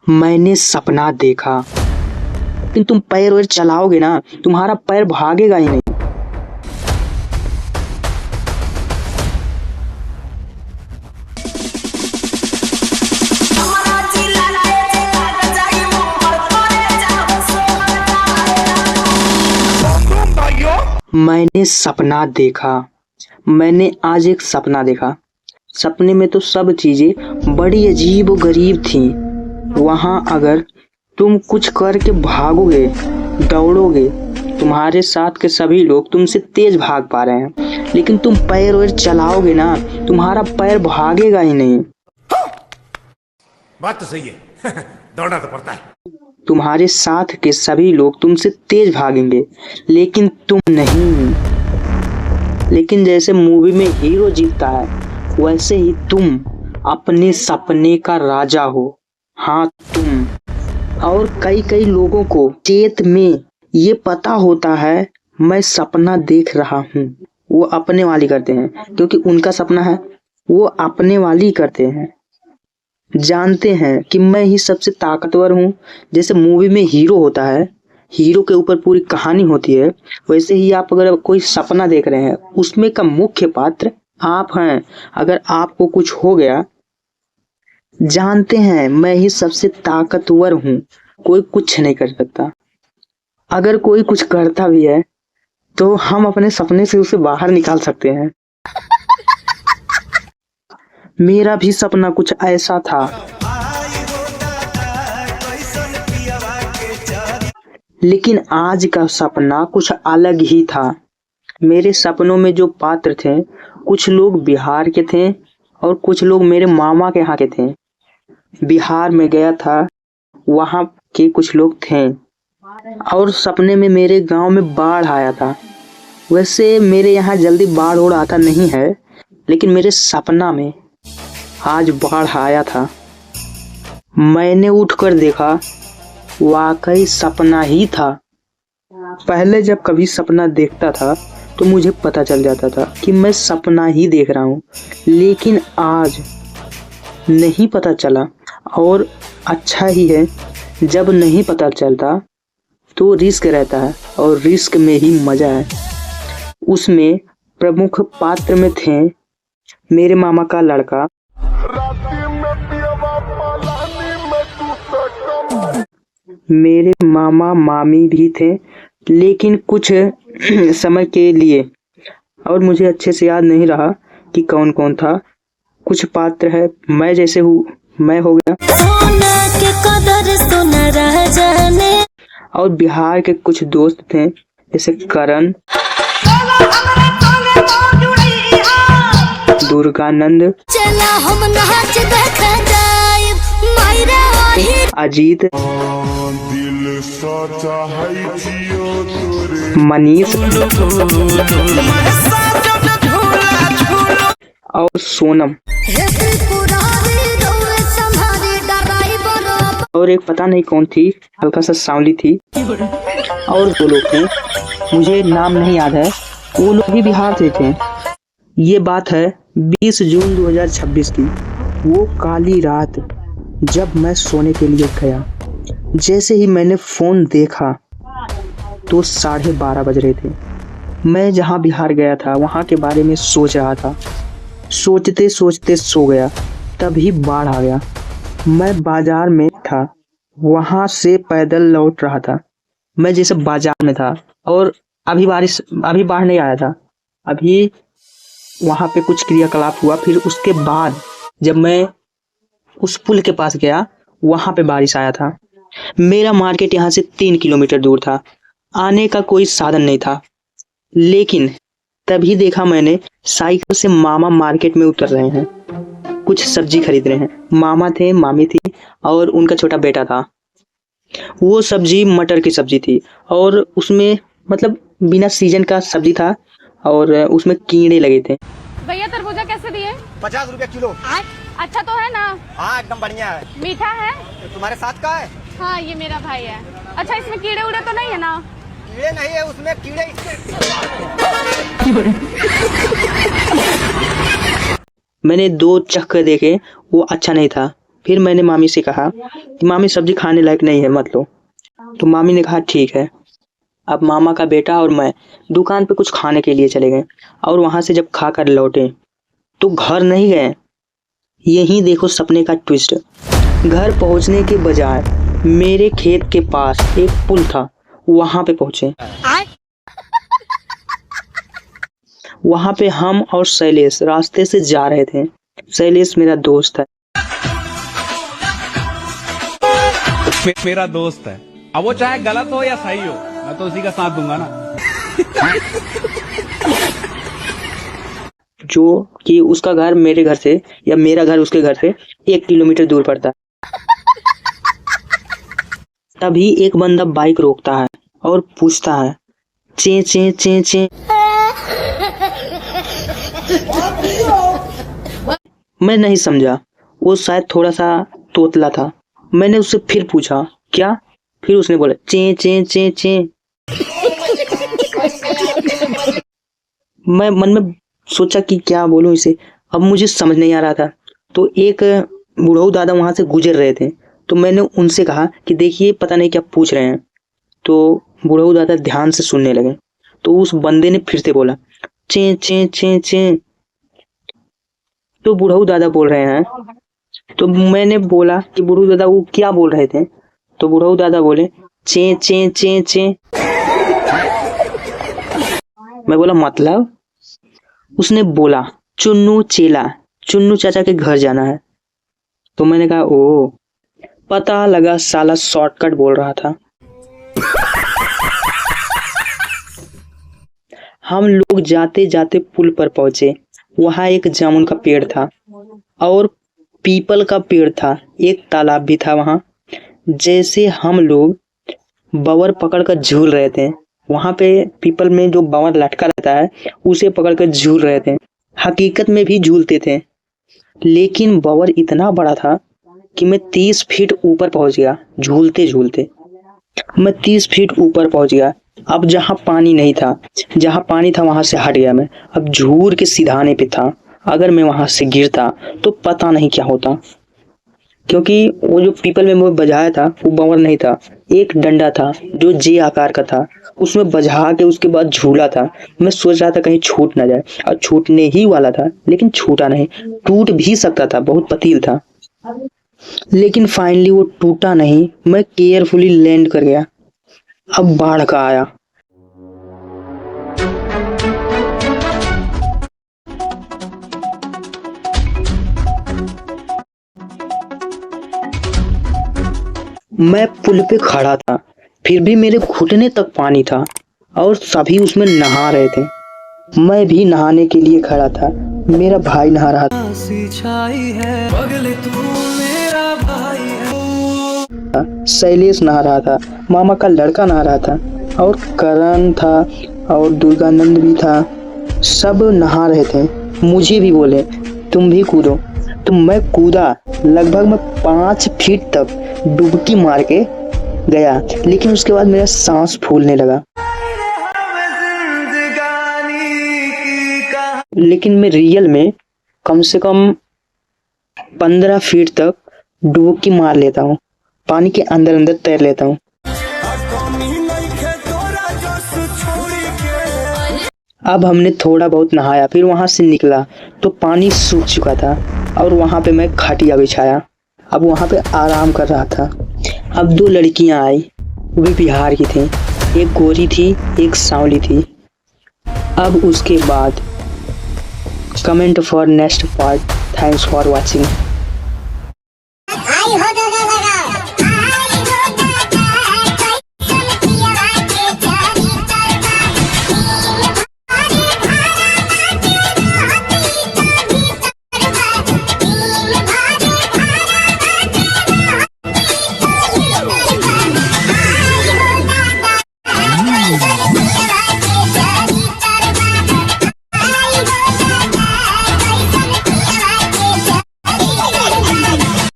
मैंने सपना देखा, लेकिन तुम पैर वैर चलाओगे ना, तुम्हारा पैर भागेगा ही नहीं। मैंने सपना देखा। मैंने आज एक सपना देखा। सपने में तो सब चीजें बड़ी अजीब और गरीब थी। वहां अगर तुम कुछ करके भागोगे, दौड़ोगे, तुम्हारे साथ के सभी लोग तुमसे तेज भाग पा रहे हैं, लेकिन तुम पैर वैर चलाओगे ना, तुम्हारा पैर भागेगा ही नहीं। बात तो सही है। दौड़ना तो पड़ता है। तुम्हारे साथ के सभी लोग तुमसे तेज भागेंगे, लेकिन तुम नहीं। लेकिन जैसे मूवी में हीरो जीतता है, वैसे ही तुम अपने सपने का राजा हो। हाँ, तुम। और कई कई लोगों को चेत में ये पता होता है मैं सपना देख रहा हूँ, वो अपने वाली करते हैं, क्योंकि उनका सपना है, वो अपने वाली करते हैं। जानते हैं कि मैं ही सबसे ताकतवर हूँ। जैसे मूवी में हीरो होता है, हीरो के ऊपर पूरी कहानी होती है, वैसे ही आप अगर कोई सपना देख रहे हैं, उसमें का मुख्य पात्र आप हैं। अगर आपको कुछ हो गया, जानते हैं मैं ही सबसे ताकतवर हूँ, कोई कुछ नहीं कर सकता। अगर कोई कुछ करता भी है तो हम अपने सपने से उसे बाहर निकाल सकते हैं। मेरा भी सपना कुछ ऐसा था, लेकिन आज का सपना कुछ अलग ही था। मेरे सपनों में जो पात्र थे, कुछ लोग बिहार के थे और कुछ लोग मेरे मामा के यहाँ के थे। बिहार में गया था, वहाँ के कुछ लोग थे, और सपने में मेरे गांव में बाढ़ आया था। वैसे मेरे यहाँ जल्दी बाढ़ और आता नहीं है, लेकिन मेरे सपना में आज बाढ़ आया था। मैंने उठकर देखा, वाकई सपना ही था। पहले जब कभी सपना देखता था तो मुझे पता चल जाता था कि मैं सपना ही देख रहा हूँ, लेकिन आज नहीं पता चला। और अच्छा ही है, जब नहीं पता चलता तो रिस्क रहता है, और रिस्क में ही मजा है। उसमें प्रमुख पात्र में थे मेरे मामा का लड़का, मेरे मामा मामी भी थे, लेकिन कुछ समय के लिए, और मुझे अच्छे से याद नहीं रहा कि कौन कौन था। कुछ पात्र है, मैं जैसे हूँ, मैं हो गया, सोना के कदर सोना रह जाने। और बिहार के कुछ दोस्त थे, जैसे करण, दुर्गानंद, अजीत, मनीष और सोनम, और एक पता नहीं कौन थी, हल्का सा सांवली थी, और दो लोग थे, मुझे नाम नहीं याद है। वो लोग भी बिहार से थे। ये बात है 20 जून 2026 की। वो काली रात जब मैं सोने के लिए गया, जैसे ही मैंने फोन देखा तो 12:30 बज रहे थे। मैं जहाँ बिहार गया था वहाँ के बारे में सोच रहा था। सोचते सोचते सो गया, तभी बाढ़ आ गया। मैं बाजार में था, वहाँ से पैदल लौट रहा था। मैं जैसे बाजार में था, और अभी बाढ़ नहीं आया था। अभी वहाँ पे कुछ क्रियाकलाप हुआ, फिर उसके बाद जब मैं उस पुल के पास गया, वहाँ पे बारिश आया था। मेरा मार्केट यहाँ से 3 किलोमीटर दूर था, आने का कोई साधन नहीं था। लेकिन तभी देखा मैंने, साइकिल से मामा मार्केट में उतर रहे हैं, कुछ सब्जी खरीद रहे हैं। मामा थे, मामी थी, और उनका छोटा बेटा था। वो सब्जी मटर की सब्जी थी, और उसमें मतलब बिना सीजन का सब्जी था, और उसमें कीड़े लगे थे। भैया तरबूजा कैसे दिए? 50 रुपए किलो। अच्छा तो है ना? हाँ, एकदम बढ़िया है। मीठा है? तुम्हारे साथ का है? हाँ, ये मेरा भाई है। अच्छा, इसमें कीड़े उड़े तो नहीं है ना? कीड़े नहीं है उसमें, कीड़े। मैंने 2 चख कर देखे, वो अच्छा नहीं था। फिर मैंने मामी से कहा कि मामी सब्जी खाने लायक नहीं है, मत लो। तो मामी ने कहा ठीक है। अब मामा का बेटा और मैं दुकान पे कुछ खाने के लिए चले गए और वहां से जब खा कर लौटे तो घर नहीं गए। यही देखो सपने का ट्विस्ट। घर पहुंचने के बजाय मेरे खेत के पास एक पुल था, वहां पे पहुंचे। वहां पे हम और शैलेश रास्ते से जा रहे थे। शैलेश मेरा दोस्त है। मेरा दोस्त है, अब वो चाहे गलत हो या सही हो, मैं तो उसी का साथ दूंगा ना। जो कि उसका घर मेरे घर से या मेरा घर उसके घर से 1 किलोमीटर दूर पड़ता है। तभी एक बंदा बाइक रोकता है और पूछता है चे चे चे चे। मैं नहीं समझा, वो शायद थोड़ा सा तोतला था। मैंने उससे फिर पूछा क्या, फिर उसने बोला चे चे चे चे। मैं मन में सोचा कि क्या बोलूं इसे, अब मुझे समझ नहीं आ रहा था। तो एक बुढ़ऊ दादा वहां से गुजर रहे थे, तो मैंने उनसे कहा कि देखिए पता नहीं क्या पूछ रहे हैं। तो बुढ़ऊ दादा ध्यान से सुनने लगे। तो उस बंदे ने फिर से बोला चे चे चे चे। तो बुढ़ऊ दादा बोल रहे हैं। तो मैंने बोला कि बुढ़ऊ दादा वो क्या बोल रहे थे। तो बुढ़ऊ दादा बोले चे चे चे चे। मैं बोला मतलब? उसने बोला चुन्नू चेला, चुन्नू चाचा के घर जाना है। तो मैंने कहा ओ, पता लगा साला शॉर्टकट बोल रहा था। हम लोग जाते जाते पुल पर पहुंचे। वहां एक जामुन का पेड़ था और पीपल का पेड़ था। एक तालाब भी था वहां। जैसे हम लोग बवर पकड़कर झूल रहे थे, वहां पे पीपल में जो बवर लटका रहता है उसे पकड़कर झूल रहे थे। हकीकत में भी झूलते थे, लेकिन बवर इतना बड़ा था कि मैं 30 फीट ऊपर पहुंच गया। झूलते झूलते मैं 30 फीट ऊपर पहुंच गया। अब जहां पानी नहीं था, जहां पानी था वहां से हट गया मैं। अब झूर के सिधाने पे था। अगर मैं वहां से गिरता तो पता नहीं क्या होता, क्योंकि वो जो पीपल में मैं बजाया था वो बवर नहीं था, एक डंडा था जो जे आकार का था। उसमें बजा के उसके बाद झूला था। मैं सोच रहा था कहीं छूट ना जाए, और छूटने ही वाला था, लेकिन छूटा नहीं। टूट भी सकता था, बहुत पतील था, लेकिन फाइनली वो टूटा नहीं। मैं केयरफुली लैंड कर गया। अब बाढ़ का आया। मैं पुल पे खड़ा था, फिर भी मेरे घुटने तक पानी था और सभी उसमें नहा रहे थे। मैं भी नहाने के लिए खड़ा था। मेरा भाई नहा रहा था, शैलेश नहा रहा था, मामा का लड़का नहा रहा था, और करण था और दुर्गानंद भी था। सब नहा रहे थे। मुझे भी बोले तुम भी कूदो, तो मैं कूदा। लगभग मैं 5 फीट तक डुबकी मार के गया, लेकिन उसके बाद मेरा सांस फूलने लगा। लेकिन मैं रियल में कम से कम 15 फीट तक डुबकी मार लेता हूँ, पानी के अंदर अंदर तैर लेता हूँ। अब हमने थोड़ा बहुत नहाया, फिर वहां से निकला तो पानी सूख चुका था और वहां पे मैं खटिया बिछाया। अब वहां पे आराम कर रहा था। अब 2 लड़कियां आई, वो भी बिहार की थी। एक गोरी थी, एक सांवली थी। अब उसके बाद comment for next part. Thanks for watching.